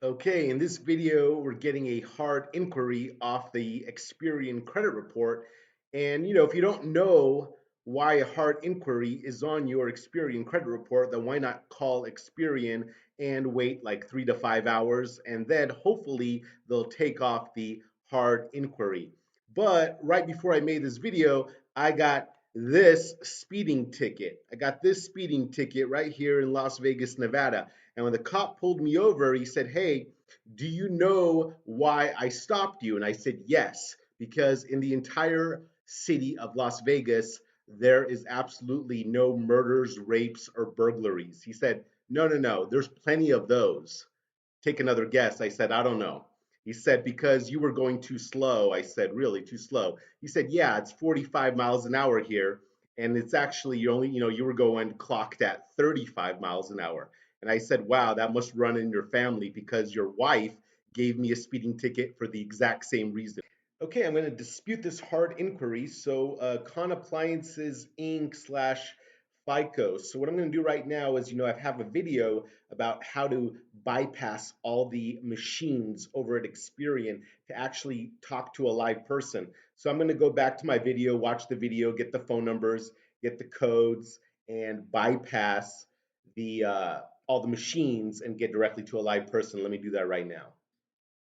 Okay, in this video, we're getting a hard inquiry off the Experian credit report. And if you don't know why a hard inquiry is on your Experian credit report, then why not call Experian and wait like 3 to 5 hours, and then hopefully they'll take off the hard inquiry. But right before I made this video, I got this speeding ticket. I got this speeding ticket right here in Las Vegas, Nevada. And when the cop pulled me over, he said, "Hey, do you know why I stopped you?" And I said, "Yes, because in the entire city of Las Vegas, there is absolutely no murders, rapes, or burglaries." He said, "No, no, no, there's plenty of those." Take another guess. I said, "I don't know." He said, "Because you were going too slow." I said, "Really, too slow?" He said, "Yeah, it's 45 miles an hour here. And it's actually, you were going clocked at 35 miles an hour." And I said, "Wow, that must run in your family because your wife gave me a speeding ticket for the exact same reason." Okay, I'm going to dispute this hard inquiry. So, Con Appliances Inc. slash FICO. So, what I'm going to do right now is, I have a video about how to bypass all the machines over at Experian to actually talk to a live person. So, I'm going to go back to my video, watch the video, get the phone numbers, get the codes, and bypass the all the machines and get directly to a live person. Let me do that right now.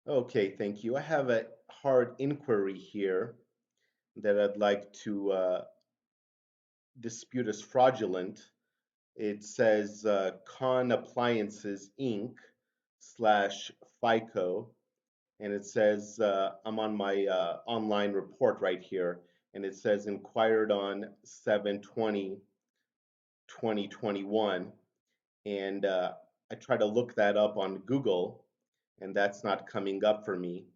Okay, thank you. I have a hard inquiry here that I'd like to dispute as fraudulent. It says Con Appliances Inc. slash FICO, and it says I'm on my online report right here, and it says inquired on 7/20/2021, and I try to look that up on Google, and that's not coming up for me.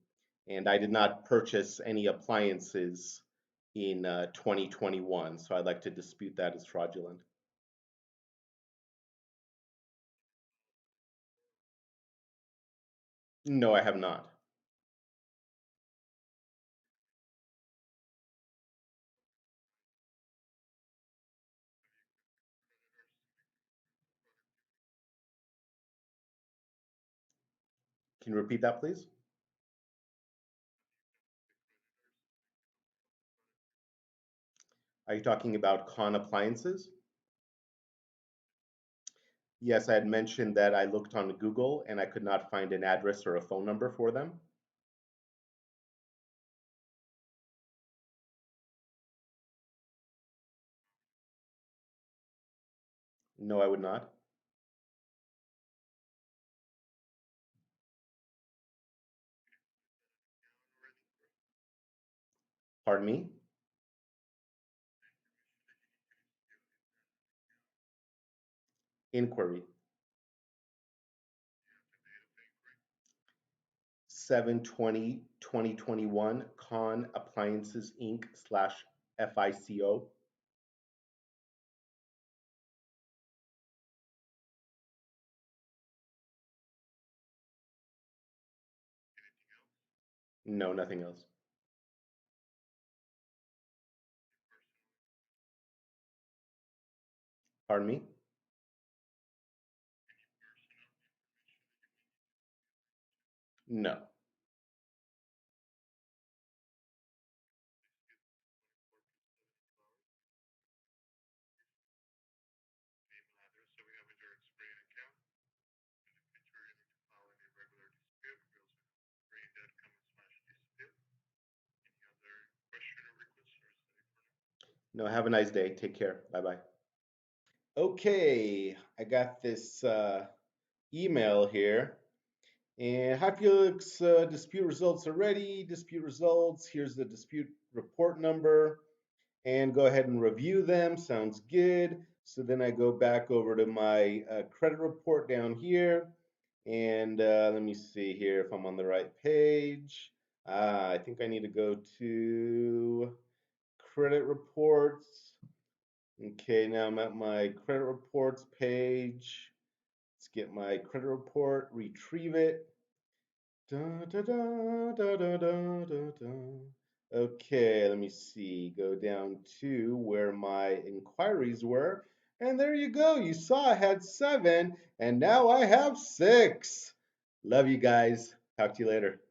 And I did not purchase any appliances in 2021, so I'd like to dispute that as fraudulent. No, I have not. Can you repeat that, please? Are you talking about Con Appliances? Yes, I had mentioned that I looked on Google and I could not find an address or a phone number for them. No, I would not. Pardon me? Inquiry. 7/20/2021, Con Appliances Inc. slash FICO. No, nothing else. Pardon me? No. No, have a nice day. Take care. Bye bye. Okay, I got this email here. And hi, Felix. Dispute results are ready. Dispute results. Here's the dispute report number. And go ahead and review them. Sounds good. So then I go back over to my credit report down here. And let me see here if I'm on the right page. I think I need to go to credit reports. Okay, now I'm at my credit reports page. Let's get my credit report, retrieve it. Da, da, da, da, da, da, da, da. Okay, let me see. Go down to where my inquiries were. And there you go. You saw I had seven, and now I have six. Love you guys. Talk to you later.